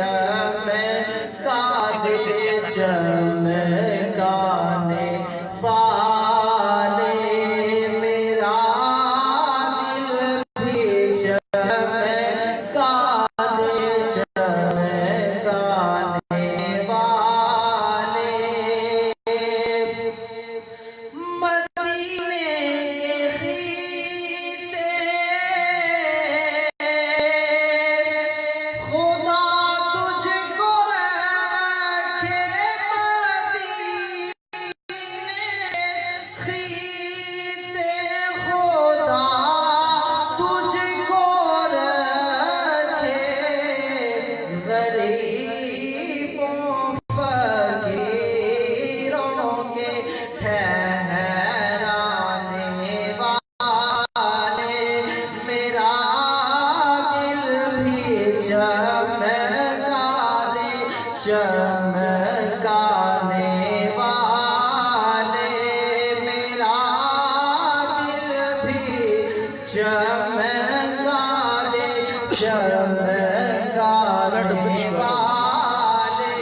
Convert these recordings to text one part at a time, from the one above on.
चमका दे चमकाने वाले मेरा दिल भी चमका दे चमकाने वाले मदीने के खीते खुदा तुझको रखे खीते खुदा तुझको रखे गरीबों फकीरों के ठहराने वाले मेरा दिल भी चमका दे चमकाने वाले मेरा दिल भी चमका दे चमकाने वाले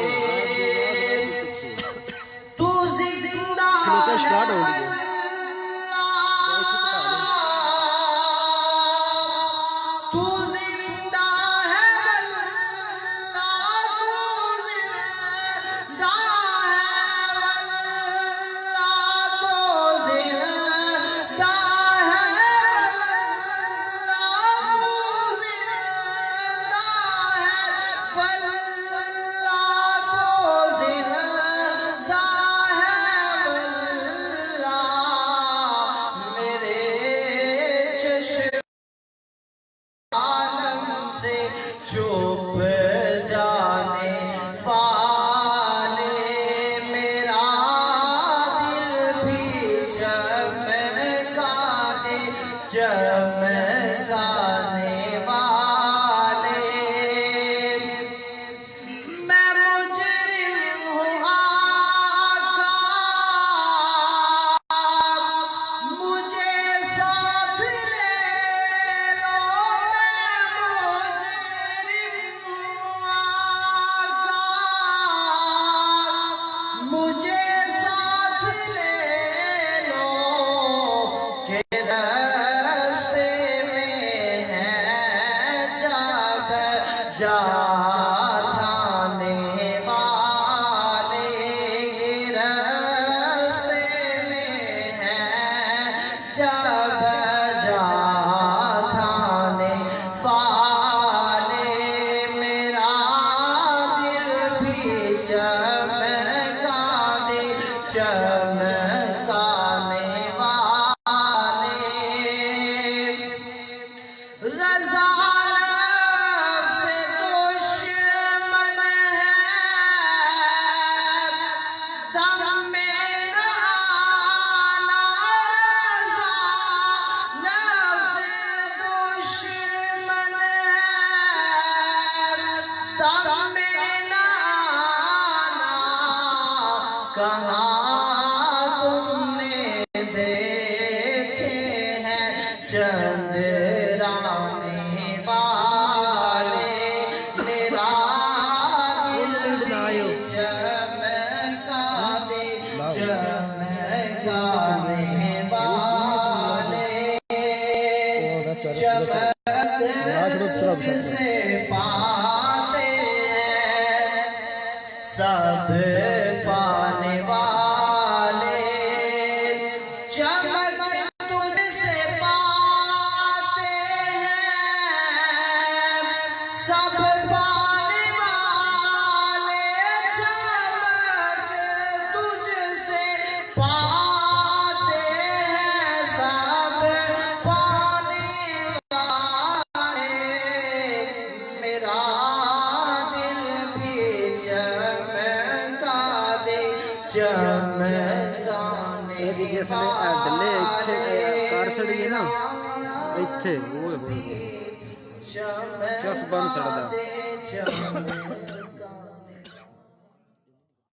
तू जिंदा है तू जिंदा है वल्लाह तू जिंदा है वल्लाह तू जिंदा है वल्लाह तू जिंदा है वल्लाह तू जिंदा है वल्लाह मेरे चश्मे आलम से चुप जाने वाले मेरा दिल भी चमका दे चमकाने वाले मैं मुजरिम हूँ आका मुझे साथ ले लो मैं मुजरिम हूँ आका मुझे साथ ले लो के रास्ते में है जब जा थाने वाले के रास्ते में है जब जा थाने वाले मेरा दिल भी चमका दे चमकाने वाले रज़ा से दुश्मन है दम में न आना रज़ा से दुश्मन है दम में न आना कहाँ तुमने देखे हैं चंद्राने वाले मेरा दिल भी चमका दे चमकाने वाले चमक से पाते हैं सब पाने वाले चमक तुझसे पाते हैं सब पाने वाले चमक तुझसे पाते हैं सब पाने वाले मेरा दिल भी चमका दे चमकाने डले इत्थे कार सड़ी है ना इत्थे ओए होए चमका दे चमकाने